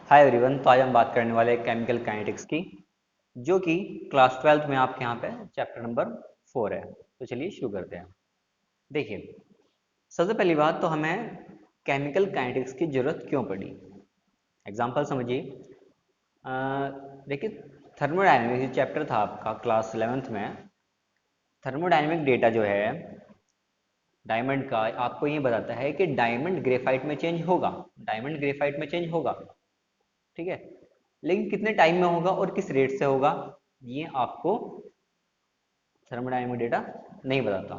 Hi everyone. तो आज हम बात करने वाले हैं केमिकल काइनेटिक्स की, जो कि क्लास 12th में आपके यहाँ पे चैप्टर नंबर 4 है। तो चलिए शुरू करते हैं। देखिए, सबसे पहली बात तो हमें केमिकल काइनेटिक्स की जरूरत क्यों पड़ी। एग्जांपल समझिए। अ, देखिए, थर्मोडायनेमिक्स चैप्टर था आपका क्लास 11th में। थर्मोडायनेमिक डेटा जो है डायमंड का, आपको ये बताता है कि डायमंड ग्रेफाइट में चेंज होगा। डायमंड ग्रेफाइट में चेंज होगा, ठीक है, लेकिन कितने टाइम में होगा और किस रेट से होगा, ये आपको थर्मोडायनेमिक डेटा नहीं बताता।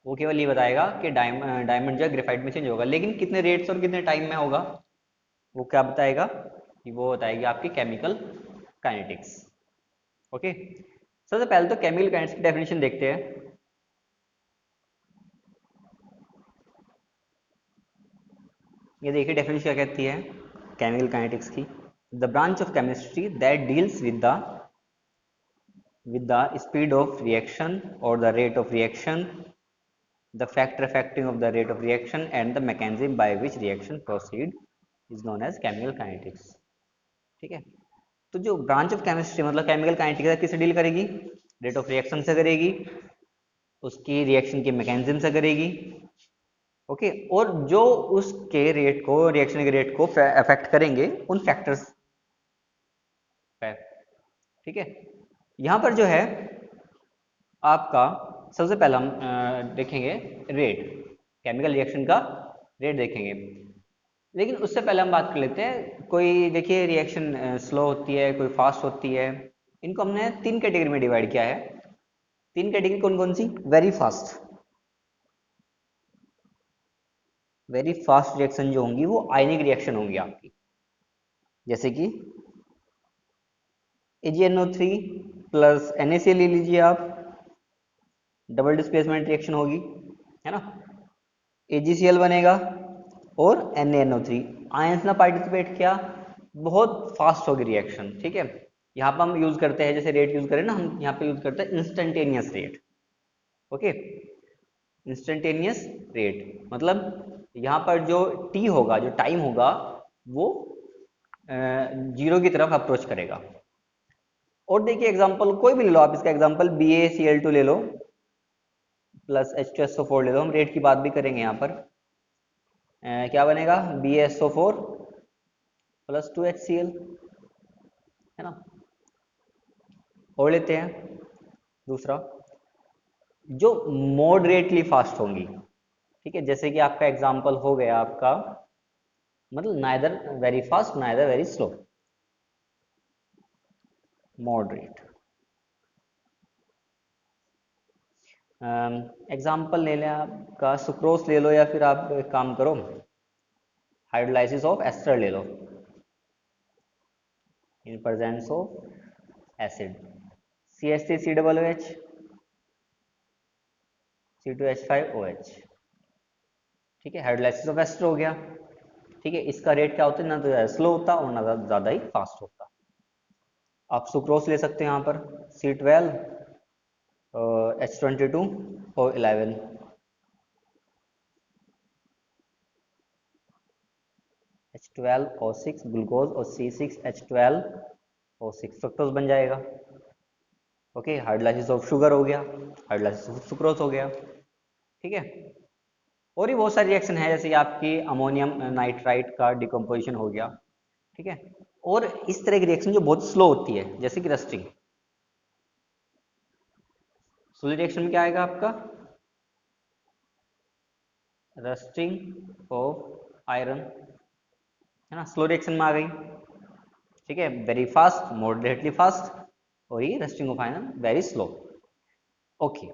वो केवल ये बताएगा कि डायमंड जो ग्रेफाइट में चेंज होगा, लेकिन कितने रेट्स और कितने टाइम में होगा वो क्या बताएगा, कि वो बताएगी आपकी केमिकल काइनेटिक्स। ओके, सबसे पहले तो केमिकल काइनेटिक्स की डेफिनेशन देखते हैं। ये देखिए डेफिनेशन क्या कहती है केमिकल काइनेटिक्स की। The branch of chemistry that deals with the speed of reaction or the rate of reaction, the factor affecting of the rate of reaction and the mechanism by which reaction proceed is known as chemical kinetics। ठीक है, तो जो branch of chemistry मतलब chemical kinetics किससे deal करेगी, rate of reaction से करेगी, उसकी रिएक्शन के मैकेनिज्म से करेगी। ओके, और जो उसके रेट को, रिएक्शन के रेट को अफेक्ट करेंगे उन फैक्टर्स पे। ठीक है, यहाँ पर जो है आपका सबसे पहला हम देखेंगे रेट, केमिकल रिएक्शन का रेट देखेंगे। लेकिन उससे पहले हम बात कर लेते हैं, कोई देखिए रिएक्शन स्लो होती है, कोई फास्ट होती है। इनको हमने तीन कैटेगरी में डिवाइड किया है। तीन कैटेगरी कौन कौन सी, वेरी फास्ट रिएक्शन जो होंगी वो आयनिक रिएक्शन होंगी आपकी, जैसे कि AgNO3 प्लस NaCl ले लीजिए आप, डबल डिस्प्लेसमेंट रिएक्शन होगी, है ना। AgCl बनेगा और NaNO3 आयंस ना पार्टिसिपेट किया, बहुत फास्ट होगी रिएक्शन। ठीक है, यहाँ पर हम यूज करते हैं, जैसे रेट यूज करें ना, हम यहाँ पे यूज करते हैं instantaneous rate. Okay, instantaneous rate मतलब यहाँ पर जो टी होगा, जो टाइम होगा, वो जीरो की तरफ अप्रोच करेगा। और देखिए एग्जांपल कोई भी ले लो आप, इसका एग्जांपल BaCl2 ले लो प्लस H2SO4 ले लो, हम रेट की बात भी करेंगे यहाँ पर। क्या बनेगा, BaSO4 प्लस 2HCl, है ना। और लेते हैं दूसरा, जो मॉडरेटली फास्ट होंगी। ठीक है, जैसे कि आपका एग्जांपल हो गया आपका, मतलब neither very fast neither very slow, moderate. Example ले लें आपका सुक्रोज ले लो, या फिर आप एक काम करो हाइड्रोलाइसिस ऑफ एस्टर ले लो in presence of acid, CH3COOH C2H5OH। ठीक है, हाइड्रोलाइसिस ऑफ एस्टर हो गया। ठीक है, इसका रेट क्या होता है, ना तो ज़्यादा स्लो होता और ना ज़्यादा ही फास्ट होता। आप सुक्रोज ले सकते हैं यहाँ पर, C12 H22 और 11 H12O6 ग्लूकोज और C6H12O6 फ्रक्टोज बन जाएगा। ओके, हाइड्रोलाइसिस ऑफ शुगर हो गया, हाइड्रोलाइसिस ऑफ सुक्रोज हो गया। ठीक है, और भी बहुत सारी रिएक्शन है, जैसे कि आपकी अमोनियम नाइट्राइट का डिकम्पोजिशन हो गया। ठीक है, और इस तरह की रिएक्शन जो बहुत स्लो होती है, जैसे कि रस्टिंग। स्लो रिएक्शन में क्या आएगा आपका, रस्टिंग ऑफ आयरन, है ना, स्लो रिएक्शन में आ गई। ठीक है, वेरी फास्ट, मॉडरेटली फास्ट, और ये rusting of iron very slow. Okay,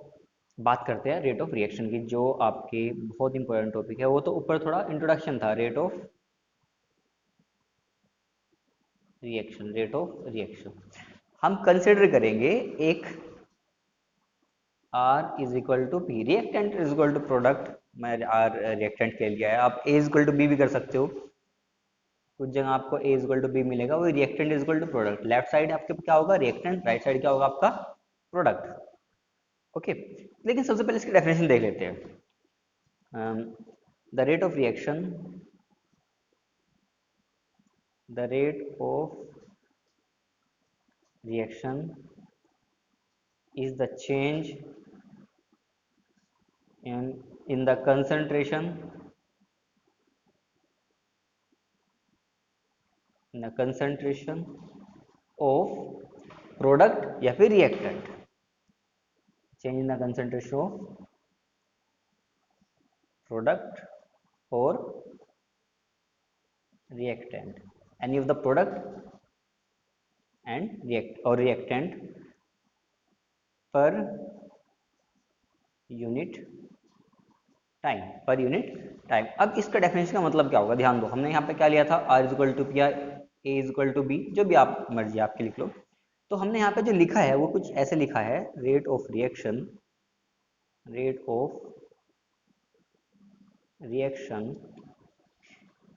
बात करते हैं रेट ऑफ रिएक्शन की, जो आपके बहुत इंपॉर्टेंट टॉपिक है। वो तो ऊपर थोड़ा इंट्रोडक्शन था, rate of reaction, rate of reaction हम कंसिडर करेंगे एक R is equal to P, reactant is equal to product. मैं R रिएक्टेंट के लिया है, आप A is equal to B भी कर सकते हो। कुछ जगह आपको A is equal to B मिलेगा, वो reactant is equal to product. Left side आपके क्या होगा, रिएक्टेंट, राइट साइड क्या होगा आपका, प्रोडक्ट। ओके, लेकिन सबसे पहले इसकी डेफिनेशन देख लेते हैं। The rate of reaction the rate of reaction is the change in the concentration of product या फिर reactant, change in the concentration of product or reactant, any of the product and reactant per unit time. अब इसका definition का मतलब क्या होगा, ध्यान दो, हमने यहाँ पे क्या लिया था, R is equal to P, R A is equal to B, जो भी आप मर्जी आपके लिख लो। तो हमने यहाँ पे जो लिखा है वो कुछ ऐसे लिखा है, rate of reaction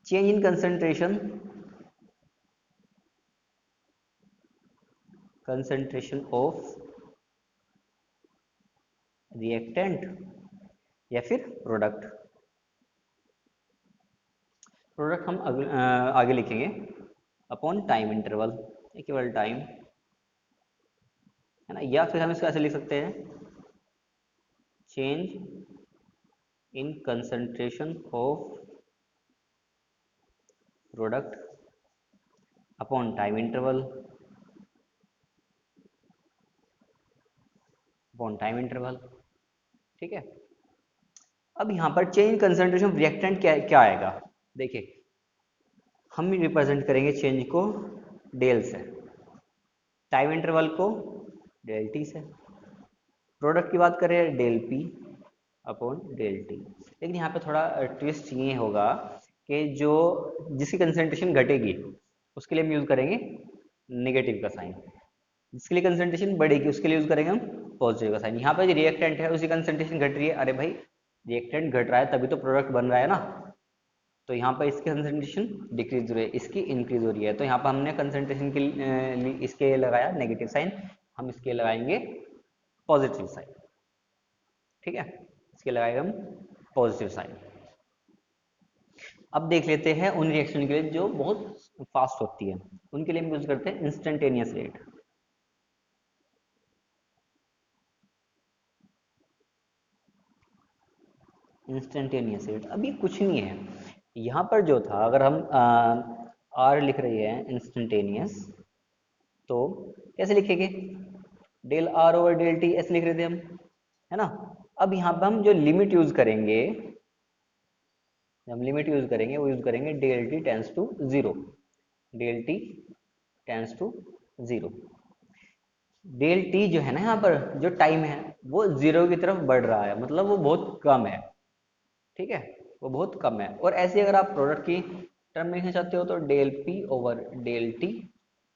change in concentration of reactant या फिर प्रोडक्ट हम आगे लिखेंगे अपॉन टाइम इंटरवल, केवल टाइम है ना, या फिर हम इसको ऐसे लिख सकते हैं, change in concentration of product upon time interval ठीक है। अब यहाँ पर चेंज कंसंट्रेशन ऑफ रिएक्टेंट क्या आएगा, देखिए हम रिप्रेजेंट करेंगे चेंज को डेल से, टाइम इंटरवल को डेल टी से, प्रोडक्ट की बात करें del P upon del T. लेकिन यहाँ पे थोड़ा ट्विस्ट ये होगा कि जो जिसकी कंसंट्रेशन घटेगी उसके लिए हम यूज करेंगे नेगेटिव का साइन, जिसके लिए कंसंट्रेशन बढ़ेगी उसके लिए यूज करेंगे हम पॉजिटिव का साइन। यहाँ पे जो रिएक्टेंट है उसकी कंसंट्रेशन घट रही है, अरे भाई रिएक्टेंट घट रहा है तभी तो प्रोडक्ट बन रहा है ना, तो यहाँ पर इसकी कंसंट्रेशन डिक्रीज हो रही है, इसकी इंक्रीज हो रही है, तो यहाँ पर हमने कंसंट्रेशन के लिए इसके लगाया नेगेटिव साइन, हम इसके लगाएंगे पॉजिटिव साइन, ठीक है, इसके लगाएंगे हम पॉजिटिव साइन। अब देख लेते हैं उन रिएक्शन के लिए जो बहुत फास्ट होती है, उनके लिए हम यूज करते हैं इंस्टेंटेनियस रेट। इंस्टेंटेनियस रेट अभी कुछ नहीं है, यहाँ पर जो था, अगर हम आर लिख रहे हैं इंस्टेंटेनियस, तो कैसे लिखेंगे, del R over del T ऐसे लिख रहे थे हम, है ना। अब यहाँ पर हम जो लिमिट यूज करेंगे, वो यूज करेंगे del T tends to zero, del T जो है ना, यहाँ पर जो टाइम है वो जीरो की तरफ बढ़ रहा है, मतलब वो बहुत कम है, ठीक है, वो बहुत कम है। और ऐसे अगर आप प्रोडक्ट की टर्म में लिखना चाहते हो तो del P over del T,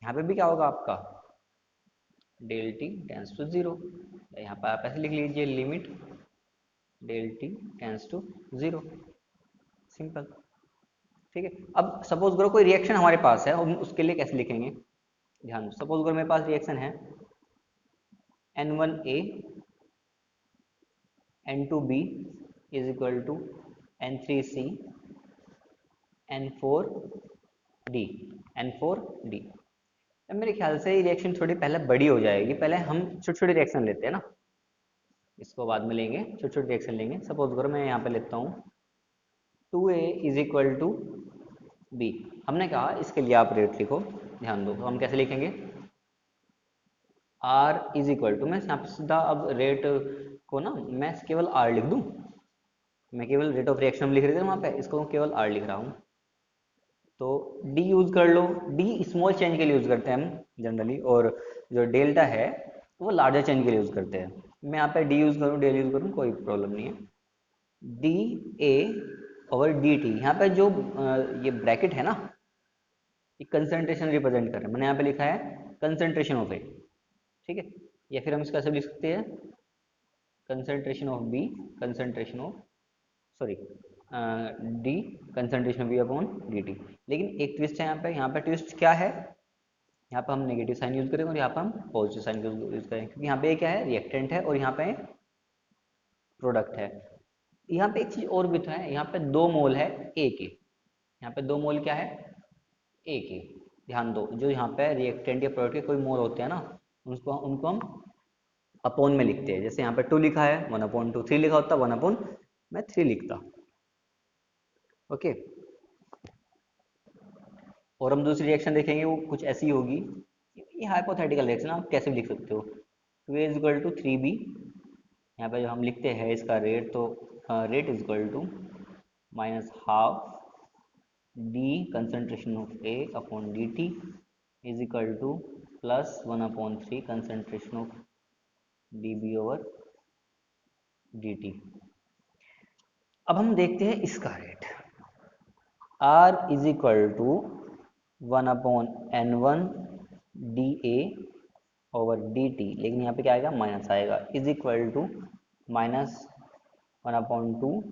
यहाँ पे भी क्या होगा आपका del T tends to zero, यहाँ पर आप ऐसे लिख लीजिए limit del T tends to zero, simple, ठीक है। अब सपोज करो कोई रिएक्शन हमारे पास है, हम उसके लिए कैसे लिखेंगे, ध्यान दो, सपोज करो मेरे पास रिएक्शन है N1A N2B is equal to N3C N4D N4D। अब मेरे ख्याल से ये रिएक्शन थोड़ी पहले बड़ी हो जाएगी, पहले हम छोटे छोटे रिएक्शन लेते हैं ना, इसको बाद में लेंगे, छोटे छोटे रिएक्शन लेंगे। सपोज करो मैं यहाँ पे लेता हूँ 2A is equal to B, हमने कहा इसके लिए आप रेट लिखो, ध्यान दो, तो हम कैसे लिखेंगे, R इज इक्वल टू, मैं यहाँ पे सीधा अब रेट को ना मैं केवल R लिख दूँ, मैं केवल रेट ऑफ रिएक्शन लिख रहे थे वहाँ पे, इसको केवल R लिख रहा हूँ, तो D यूज कर लो, D स्मॉल चेंज के लिए यूज करते हैं हम जनरली, और जो डेल्टा है वो लार्जर चेंज के लिए यूज करते हैं। मैं यहाँ पे D यूज करूँ, डेल यूज करूँ, कोई प्रॉब्लम नहीं है। D A over D T, यहाँ पे जो ये ब्रैकेट है ना, ये कंसंट्रेशन रिप्रेजेंट कर रहा है, मैंने यहाँ पे लिखा है कंसंट्रेशन ऑफ ए, ठीक है, या फिर हम इसका ऐसे लिख सकते हैं concentration of B, concentration of sorry D, concentration of B upon D T. लेकिन एक ट्विस्ट है यहाँ पे ट्विस्ट क्या है, यहाँ पे हम नेगेटिव साइन यूज करेंगे और यहाँ पे हम पॉजिटिव साइन यूज करेंगे, क्योंकि यहाँ पे क्या है, रिएक्टेंट है और यहाँ पे प्रोडक्ट है। यहाँ पे एक चीज और भी तो है, यहाँ पे 2 मोल है ए के, यहाँ पे 2 मोल क्या है ए के, ध्यान दो जो यहाँ पे रिएक्टेंट या प्रोडक्ट के कोई मोल होते हैं ना, उनको उनको हम अपॉन में लिखते हैं। जैसे यहाँ पे 2 लिखा है, 1/2, 3 लिखा होता 1/, मैं 3 लिखता। ओके, और हम दूसरी रिएक्शन देखेंगे, वो कुछ ऐसी होगी। ये हाइपोथेटिकल रिएक्शन आप कैसे भी लिख सकते हो। 2A = 3B, यहाँ पे जो हम लिखते हैं इसका रेट, तो rate is equal to -12 D concentration of A upon dt is equal to +1/3 concentration of dB/dt। अब हम देखते हैं इसका rate. R is equal to 1/n1 dA/dt, लेकिन यहाँ पे क्या आएगा, माइनस आएगा, is equal to -1/2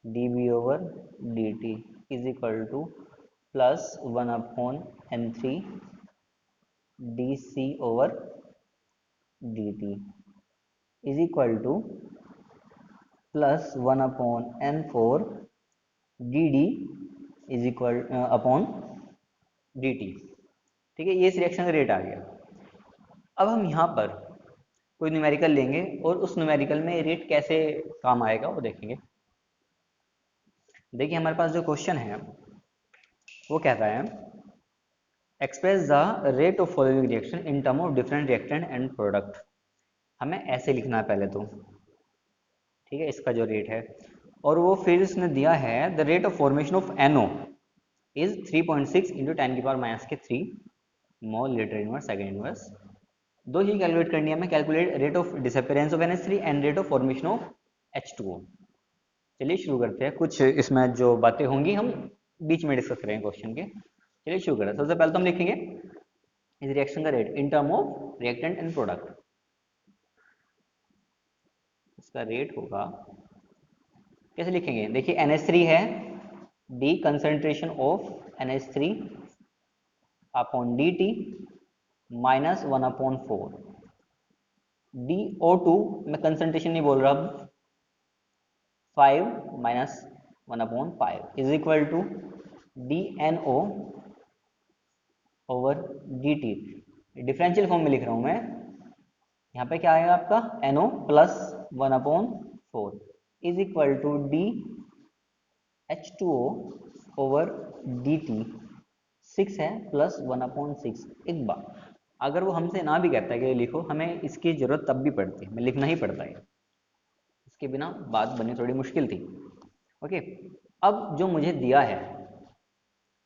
dB/dt is equal to +1/n3 dC/dt is equal to +1/n4 dd is equal अपॉन dt। ठीक है, ये इस रिएक्शन का रेट आ गया। अब हम यहाँ पर कोई न्यूमेरिकल लेंगे और उस न्यूमेरिकल में रेट कैसे काम आएगा वो देखेंगे। देखिए हमारे पास जो क्वेश्चन है वो कहता है express the rate of following reaction in term of different reactant and product. हमें ऐसे लिखना है पहले तो, ठीक है, इसका जो रेट है। और वो फिर इसने दिया है the rate of formation of NO is 3.6 into 10⁻³ mole litre inverse second inverse. दो ही कैलकुलेट करनी है हमें, calculate rate of disappearance of NH3 and rate of formation of H2O। चलिए शुरू करते हैं। कुछ इसमें जो बातें होंगी हम बीच में डिस्कस करेंगे क्वेश्चन के। चलिए शुरू करें। सबसे पहले तो हम लिखेंगे इस रिएक्शन का rate in term of reactant and product. इसका रेट होगा, कैसे लिखेंगे, देखिए NH3 है, D concentration of NH3 upon dt -1/4 DO2 मैं कंसंट्रेशन नहीं बोल रहा, 5 -1/5 is equal to DNO over dt। Differential form में लिख रहा हूं मैं, यहाँ पे क्या आएगा आपका NO +1/4 is equal to D H2O over dt। 6 है +1/6। एक बार अगर वो हमसे ना भी कहता है कि लिखो, हमें इसकी जरूरत तब भी पड़ती है, हमें लिखना ही पड़ता है, इसके बिना बात बननी थोड़ी मुश्किल थी। ओके, अब जो मुझे दिया है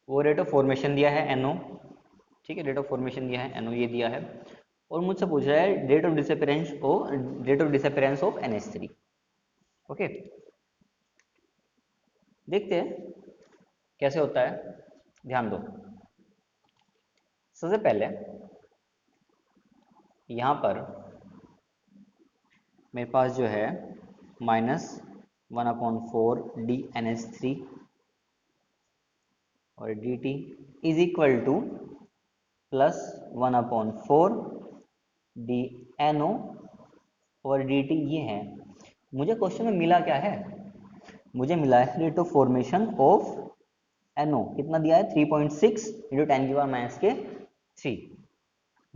वो रेट ऑफ फॉर्मेशन दिया है NO, ठीक है, रेट ऑफ फॉर्मेशन दिया है NO, ये दिया है, और मुझसे पूछ रहा है rate of disappearance of NH3। Okay, देखते हैं कैसे होता है, ध्यान दो। सबसे पहले यहाँ पर मेरे पास जो है -1/4 DNH3 और dt is equal to +1/4 DNO और dt। ये है, मुझे क्वेश्चन में मिला क्या है, मुझे मिला है rate of formation of NO, कितना दिया है 3.6 इंटू 10⁻³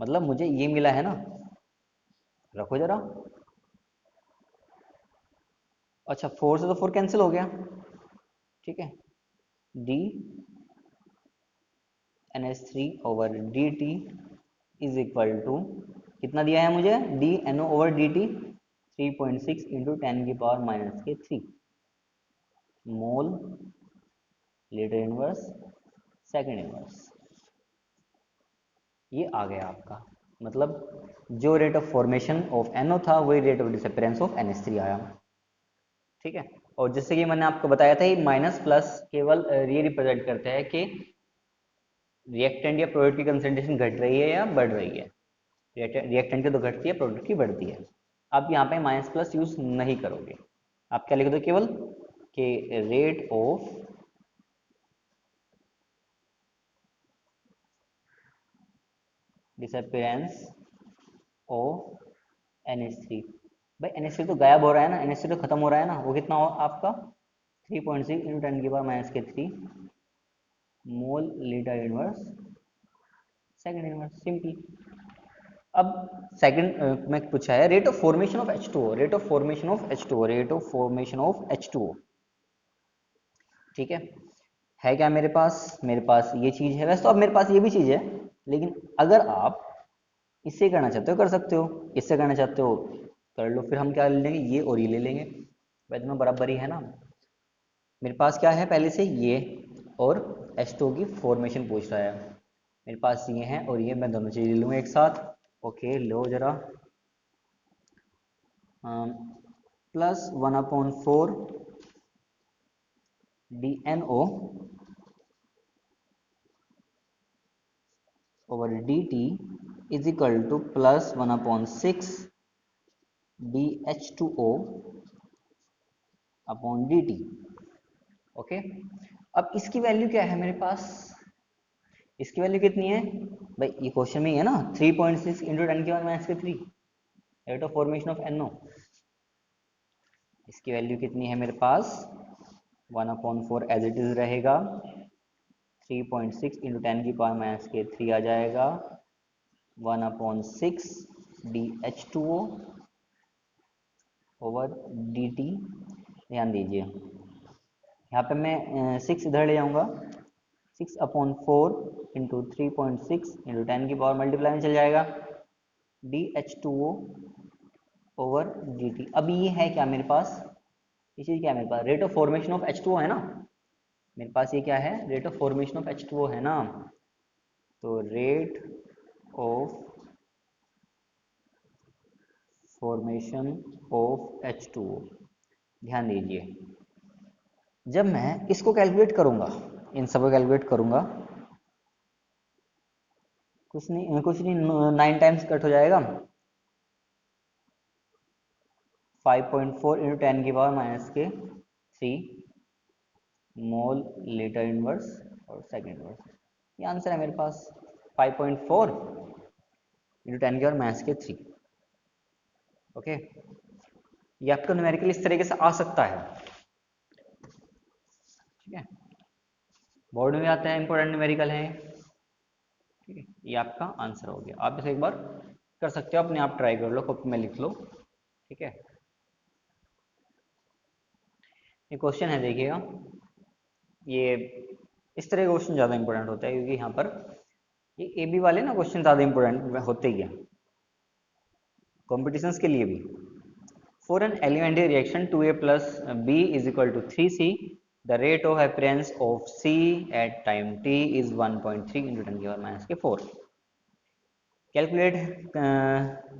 मतलब मुझे ये मिला है ना, रखो जरा। अच्छा 4 से तो 4 कैंसिल हो गया, ठीक है, D NH3 over dt is equal to कितना दिया है मुझे, DNO over dt 3.6 into 10⁻³ mole litre inverse second inverse. ये आ गया आपका, मतलब जो rate of formation of NO था वही rate of disappearance of NH3 आया, ठीक है। और जैसे कि मैंने आपको बताया था, ये माइनस प्लस केवल ये रिप्रेजेंट करते हैं कि रिएक्टेंट या प्रोडक्ट की कंसेंट्रेशन घट रही है या बढ़ रही है। रिएक्टेंट की तो घटती है, प्रोडक्ट की बढ़ती है। आप यहाँ पे माइनस प्लस यूज नहीं करोगे, आप क्या लिख दो केवल कि rate of disappearance of NH3। भाई NH3 तो गायब हो रहा है ना, NH3 तो खत्म हो रहा है ना, वो कितना हो आपका 3.6 into 10⁻³ mole litre inverse second inverse, simple. अब सेकंड में पूछा है rate of formation of H2O, rate of formation of H2O, rate of formation of H2O। ठीक है क्या मेरे पास ये चीज है। वैसे तो अब मेरे पास ये भी चीज है, लेकिन अगर आप इससे करना चाहते हो कर सकते हो, इससे करना चाहते हो कर लो। फिर हम क्या ले लेंगे, ये और ये ले लेंगे। वैसे में बराबर ही है ना। मेरे पास क्या है पहले से ये, और H2O की फॉर्मेशन पूछ रहा है। मेरे पास ये है और ये, मैं दोनों चीज़ ले लूँगा एक साथ। ओके लो जरा, +1/4 DNO over dt is equal to +1/6 dH2O upon dt। Okay, अब इसकी वैल्यू क्या है मेरे पास, इसकी वैल्यू कितनी है भाई, ये क्वेश्चन में ही है ना, 3.6 into 10⁻³ rate of formation of NO। इसकी वैल्यू कितनी है मेरे पास, 1/4 एज इट इज रहेगा, 3.6 इंटू 10⁻³ आ जाएगा, 1/6 dH2O ओवर dt। ध्यान दीजिए यहाँ पे मैं 6 इधर ले जाऊंगा, 6/4 इंटू 3.6 इंटू 10 मल्टीप्लाई में चल जाएगा, dH2O ओवर dt। अब ये है क्या मेरे पास, ये चीज़ क्या है मेरे पास, rate of formation of H2O है ना। मेरे पास ये क्या है, rate of formation of H2O है ना। तो rate of formation of H2O, ध्यान दीजिए जब मैं इसको कैलकुलेट करूंगा, इन सबको कैलकुलेट करूंगा, कुछ नहीं 9 टाइम्स कट हो जाएगा, 5.4 इंटू 10⁻³ मोल लीटर इनवर्स और सेकंड इनवर्स। ये आंसर है मेरे पास, 5.4 इंटू 10⁻³। ओके, ये आपका न्यूमेरिकल इस तरीके से आ सकता है। ठीक है, बोर्ड में भी आता है, इंपॉर्टेंट न्यूमेरिकल है। ठीक है, ये आपका आंसर हो गया। आप इसे एक बार कर सकते हो, अपने आप ट्राई कर लो, कॉपी में लिख लो। ठीक है, ये क्वेश्चन है देखिएगा, ये इस तरह के क्वेश्चन ज़्यादा इंपॉर्टेंट होता है, क्योंकि यहाँ पर ये AB वाले ना क्वेश्चन ज़्यादा इंपॉर्टेंट होते ही हैं कॉम्पिटिशन्स के लिए भी। For an elementary reaction 2A plus B is equal to 3C, the rate of appearance of C at time t is 1.3 into 10⁻⁴. Calculate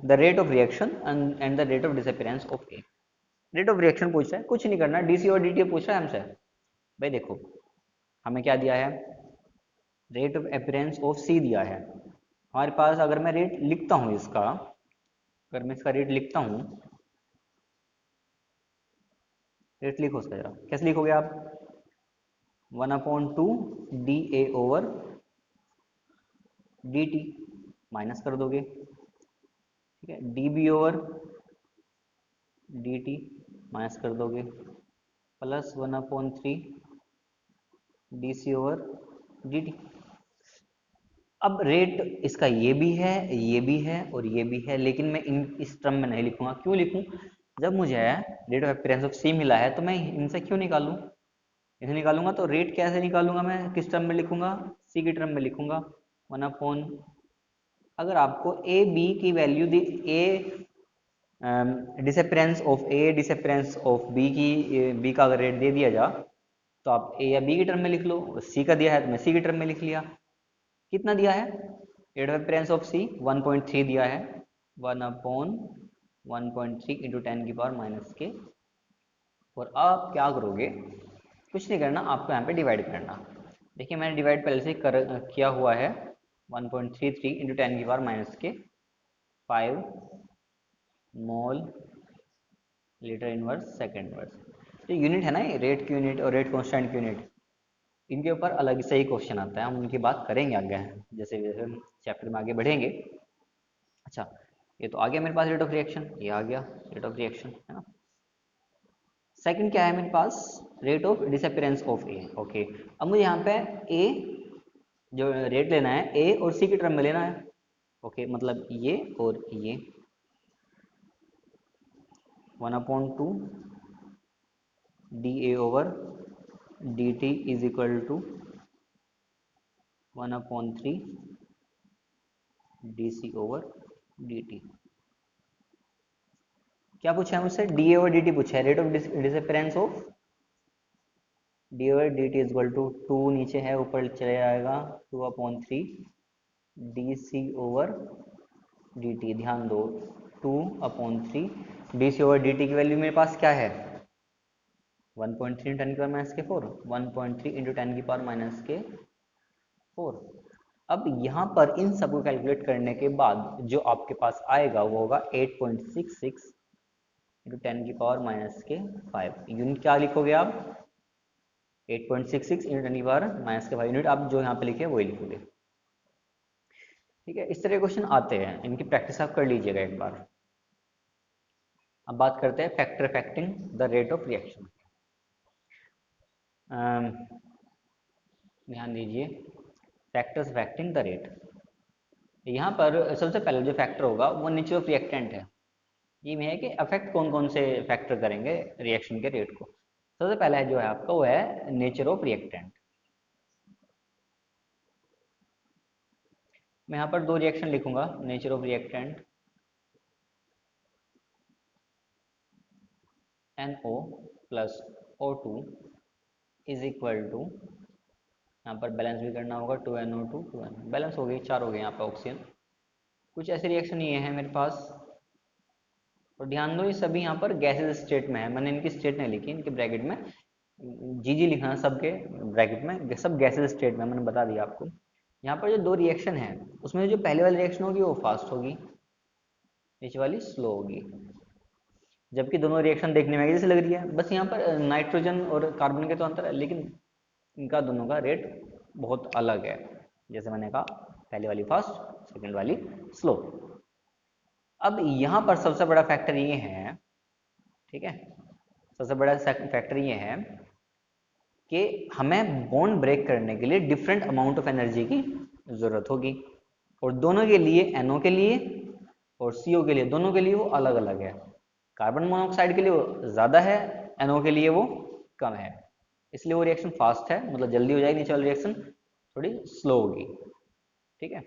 the rate of reaction and the rate of disappearance of A. Rate of reaction पूछ रहा है, कुछ नहीं करना, DC और DT पूछ रहा है हमसे। भाई देखो हमें क्या दिया है, rate of appearance of C दिया है हमारे पास। अगर मैं रेट लिखता हूँ इसका, अगर मैं इसका रेट लिखता हूँ, रेट लिखो उसका जरा, कैसे लिखोगे आप, 1/2 dA ओवर dt माइनस कर दोगे। ठीक है, dB ओवर dt माइनस कर दोगे, प्लस 1/3 dC ओवर dt। अब रेट इसका ये भी है, ये भी है और ये भी है, लेकिन मैं इस टर्म में नहीं लिखूंगा। क्यों लिखूं, जब मुझे rate of appearance of C मिला है तो मैं इनसे क्यों निकालूं, इसे निकालूंगा तो रेट कैसे निकालूंगा, मैं किस टर्म में लिखूंगा, C की टर्म में लिखूंगा। 1/, अगर आपको ए बी की वैल्यू दी, disappearance of A disappearance of B की, बी का अगर रेट दे दिया जा तो आप ए या बी की टर्म में लिख लो, सी का दिया है तो मैं सी की टर्म में लिख लिया। कितना दिया है, रेट ऑफ अपीयरेंस ऑफ सी 1.3 दिया है, 1/1.3 इंटू 10⁻⁻⁴। और आप क्या करोगे, कुछ नहीं करना, आपको यहाँ पे डिवाइड करना। देखिए मैंने डिवाइड पहले से किया हुआ है, 1.33 इंटू 10⁻⁻⁵ मोल लीटर इनवर्स सेकंड इनवर्स। तो यूनिट है ना, ये रेट की यूनिट और रेट कांस्टेंट की यूनिट, इनके ऊपर अलग से ही क्वेश्चन आता है, हम उनकी बात करेंगे आगे जैसे जैसे चैप्टर में आगे बढ़ेंगे। अच्छा, ये तो आ गया मेरे पास रेट ऑफ रिएक्शन, ये आ गया रेट ऑफ रिएक्शन, है ना। सेकंड क्या है मेरे पास, rate of disappearance of A. Okay, अब मुझे यहाँ पे ए जो रेट लेना है ए और सी के टर्म में लेना है। ओके, मतलब ये और ये 1/2 D A over D T is equal to 1/3 D C over D T. क्या पूछा है मुझसे? D A over D T पूछा है, rate of disappearance of D over D T is equal to 2 नीचे है, ऊपर चले जाएगा 2/3 D C over D T. ध्यान दो 2/3 D C over D T की वैल्यू मेरे पास क्या है? 1.3 10 की पावर माइनस के 4, 1.3 इंटू 10 की पावर माइनस के 4। अब यहाँ पर इन सबको कैलकुलेट करने के बाद जो आपके पास आएगा वो होगा 8.66 इंटू 10 की पावर माइनस के 5। यूनिट क्या लिखोगे आप? 8.66 इंटू 10 की पावर माइनस के 5 यूनिट आप जो यहाँ पे लिखे वही लिखोगे। ठीक है, इस तरह के क्वेश्चन आते हैं, इनकी प्रैक्टिस आप कर लीजिएगा एक बार। अब बात करते हैं factor affecting the rate of reaction. ध्यान दीजिए, फैक्टर्स अफेक्टिंग द रेट। यहाँ पर सबसे पहले जो फैक्टर होगा वो नेचर ऑफ रिएक्टेंट है। ये में है कि अफेक्ट कौन कौन से फैक्टर करेंगे रिएक्शन के रेट को। सबसे पहला जो है आपका वो है नेचर ऑफ रिएक्टेंट। मैं यहाँ पर 2 रिएक्शन लिखूंगा, nature of reactant NO plus O2 is equal to, यहाँ पर बैलेंस भी करना होगा 2NO2 2NO, बैलेंस हो गई, 4 हो गए यहाँ पर ऑक्सीजन। कुछ ऐसे रिएक्शन ये है मेरे पास, और ध्यान दो ये सभी यहाँ पर गैसेस स्टेट में है, मैंने इनकी स्टेट नहीं लिखी, इनके ब्रैकेट में जी लिखना है, सबके ब्रैकेट में सब गैसेस स्टेट में, मैंने बता दिया आपको। यहाँ पर जो 2 रिएक्शन है उसमें जो पहले वाली रिएक्शन होगी वो फास्ट होगी, नीचे वाली स्लो होगी। जबकि दोनों रिएक्शन देखने में जैसे लग रही है, बस यहाँ पर नाइट्रोजन और कार्बन के तो अंतर है, लेकिन इनका दोनों का रेट बहुत अलग है। जैसे मैंने कहा पहले वाली फास्ट, सेकंड वाली स्लो। अब यहाँ पर सबसे बड़ा फैक्टर ये है, ठीक है, सबसे बड़ा फैक्टर ये है कि हमें बॉन्ड ब्रेक करने के लिए डिफरेंट अमाउंट ऑफ एनर्जी की जरूरत होगी, और दोनों के लिए NO के लिए और CO के लिए, दोनों के लिए वो अलग अलग है। कार्बन मोनोऑक्साइड के लिए वो ज़्यादा है, NO के लिए वो कम है, इसलिए वो रिएक्शन फास्ट है, मतलब जल्दी हो जाएगी, नीचे वाली रिएक्शन थोड़ी स्लो होगी। ठीक है,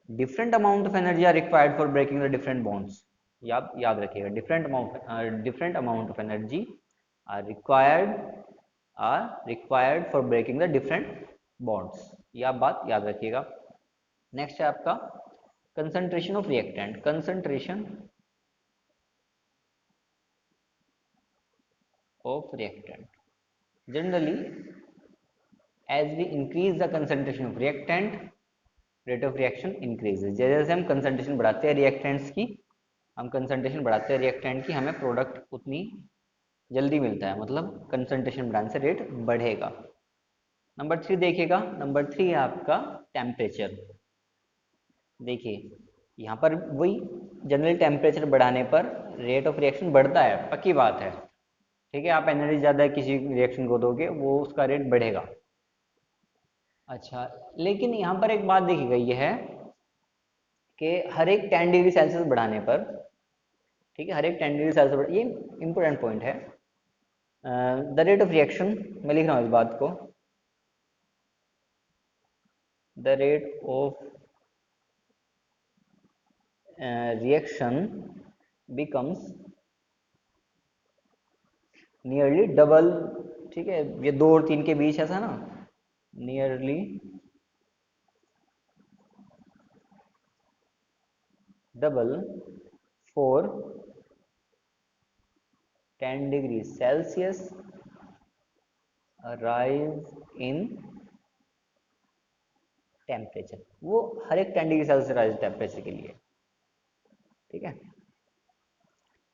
different amount of energy are required for breaking the different bonds. याद रखिएगा, different amount of energy are required for breaking the different bonds. ये आप बात याद रखिएगा। नेक्स्ट है आपका कंसंट्रेशन ऑफ रिएक्टेंट। कंसंट्रेशन of reactant. Generally, as we increase the concentration of reactant, rate of reaction increases. जैसे जैसे हम concentration बढ़ाते हैं reactants की, हम concentration बढ़ाते हैं reactant की, हमें product उतनी जल्दी मिलता है, मतलब concentration बढ़ाने से रेट बढ़ेगा। नंबर 3 देखिएगा, नंबर 3 है आपका टेम्परेचर। देखिए यहाँ पर वही जनरल टेम्परेचर बढ़ाने पर रेट ऑफ रिएक्शन बढ़ता है, पक्की बात है। ठीक है, आप एनर्जी ज़्यादा किसी रिएक्शन को दोगे वो उसका रेट बढ़ेगा। अच्छा, लेकिन यहाँ पर एक बात देखी गई है कि हर एक 10 डिग्री सेल्सियस बढ़ाने पर, ठीक है, हर एक 10 डिग्री सेल्सियस, ये इंपॉर्टेंट पॉइंट है, द रेट ऑफ रिएक्शन, मैं लिख रहा हूँ इस बात को, the rate of reaction becomes nearly double. ठीक है, ये 2 और 3 के बीच ऐसा ना, nearly double for 10 degree Celsius rise in temperature. वो हर एक 10 डिग्री सेल्सियस राइज टेम्परेचर के लिए। ठीक है,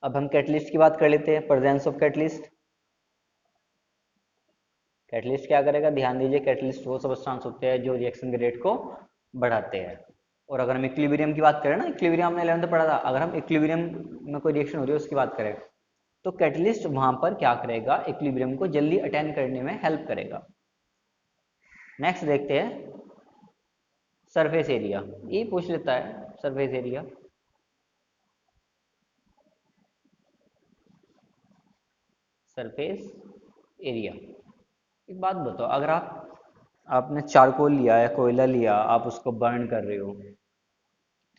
अब हम कैटलिस्ट की बात कर लेते हैं, प्रेजेंस ऑफ कैटलिस्ट। कैटलिस्ट क्या करेगा, ध्यान दीजिए, कैटलिस्ट वो सब्सटेंस होते हैं जो रिएक्शन के रेट को बढ़ाते हैं। और अगर हम इक्विलिब्रियम की बात करें ना, इक्विलिब्रियम हमने 11th में पढ़ा था, अगर हम इक्विलिब्रियम में कोई रिएक्शन हो रही है उसकी बात करें तो कैटलिस्ट वहां पर क्या करेगा, इक्विलिब्रियम को जल्दी अटेन करने में हेल्प करेगा। नेक्स्ट देखते हैं सरफेस एरिया, ये पूछ लेता है सरफेस एरिया। सरफेस एरिया, एक बात बताओ, अगर आपने चारकोल लिया है, कोयला लिया, आप उसको बर्न कर रहे हो,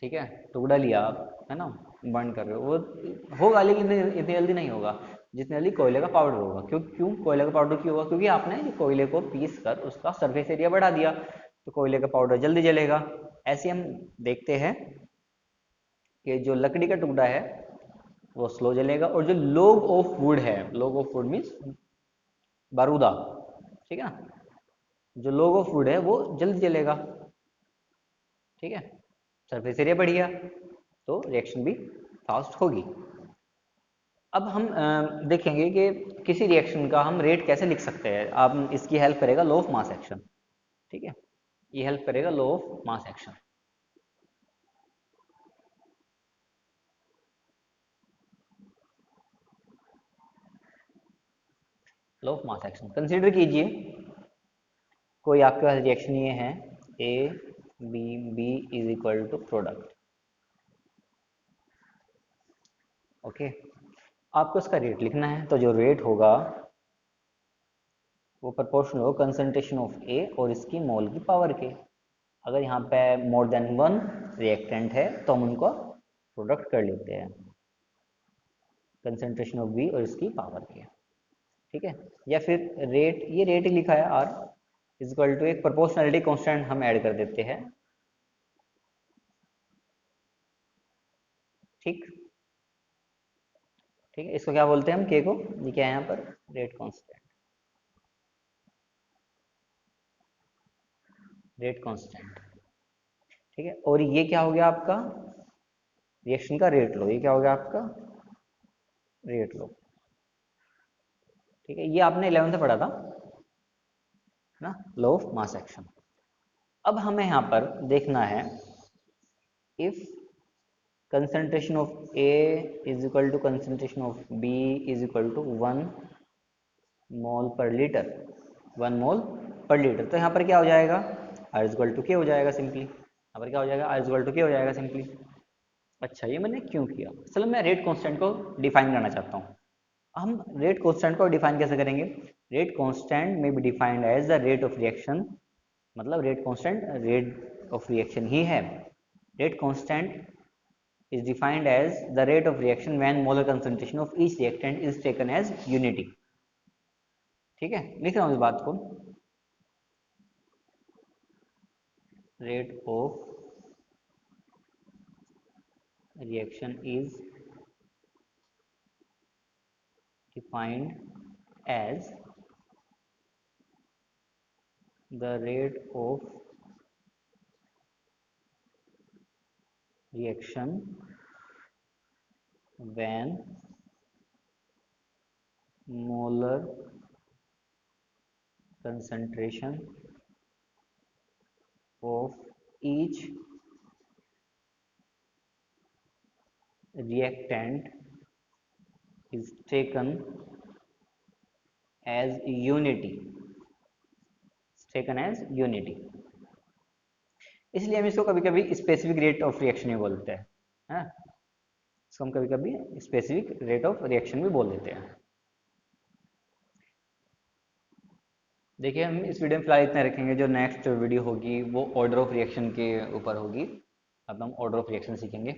ठीक है, टुकड़ा लिया आप, है ना, बर्न कर रहे हो, वो होगा लेकिन इतनी जल्दी नहीं होगा जितनी जल्दी कोयले का पाउडर होगा। क्यों कोयले का पाउडर क्यों होगा? क्योंकि आपने कोयले को पीस कर उसका सरफेस एरिया बढ़ा दिया, तो कोयले का पाउडर जल्दी जलेगा। ऐसे हम देखते हैं कि जो लकड़ी का टुकड़ा है वो स्लो जलेगा, और जो लॉग ऑफ वुड है, लॉग ऑफ वुड मीन्स बारूदा, ठीक है ना, जो लॉग ऑफ वुड है वो जल्दी जलेगा, ठीक है, सरफेस एरिया बढ़ गया तो रिएक्शन भी फास्ट होगी। अब हम देखेंगे कि किसी रिएक्शन का हम रेट कैसे लिख सकते हैं। आप इसकी हेल्प करेगा लॉ ऑफ मास एक्शन, ठीक है, ये हेल्प करेगा law of mass action. Law of mass action consider कीजिए, कोई आपके पास रिएक्शन ये है, A B, B is equal to product, okay, आपको इसका रेट लिखना है, तो जो रेट होगा वो प्रोपोर्शनल हो कंसंट्रेशन ऑफ ए और इसकी मोल की पावर के। अगर यहाँ पे मोर देन वन रिएक्टेंट है तो हम उनको प्रोडक्ट कर लेते हैं, कंसंट्रेशन ऑफ बी और इसकी पावर के, ठीक है। या फिर रेट, ये रेट ही लिखा है आर इज इक्वल टू एक प्रोपोर्शनलिटी कांस्टेंट हम ऐड कर देते हैं, ठीक, ठीक है, इसको क्या बोलते हैं हम, के को, ये क्या है यहाँ पर, रेट कांस्टेंट, रेट कांस्टेंट, ठीक है। और ये क्या हो गया आपका, रिएक्शन का रेट लो, ये क्या हो गया आपका, रेट लो, ठीक है, ये आपने 11th में पढ़ा था ना, लॉ ऑफ मास एक्शन। अब हमें यहाँ पर देखना है, if concentration of A is equal to concentration of B is equal to 1 मोल पर लीटर, 1 मोल पर लीटर, तो यहाँ पर क्या हो जाएगा, R इज इक्वल टू के हो जाएगा सिंपली, यहाँ पर क्या हो जाएगा, R इज इक्वल टू के हो जाएगा सिंपली। अच्छा, ये मैंने क्यों किया, चलो मैं रेट कांस्टेंट को डिफाइन करना चाहता हूँ। हम रेट कांस्टेंट को डिफाइन कैसे करेंगे, rate constant may be defined as the rate of reaction, मतलब rate constant rate of reaction ही है, rate constant is defined as the rate of reaction when molar concentration of each reactant is taken as unity, ठीक है, लिख रहा हूं इस बात को, rate of reaction is defined as the rate of reaction when molar concentration of each reactant is taken as unity, taken as unity। इसलिए हम इसको कभी कभी स्पेसिफिक रेट ऑफ रिएक्शन भी बोलते हैं, है ना, इसको हम कभी कभी स्पेसिफिक रेट ऑफ रिएक्शन भी बोल देते हैं। देखिए, हम इस वीडियो में फिलहाल इतना रखेंगे, जो नेक्स्ट वीडियो होगी वो ऑर्डर ऑफ रिएक्शन के ऊपर होगी, अब हम ऑर्डर ऑफ रिएक्शन सीखेंगे।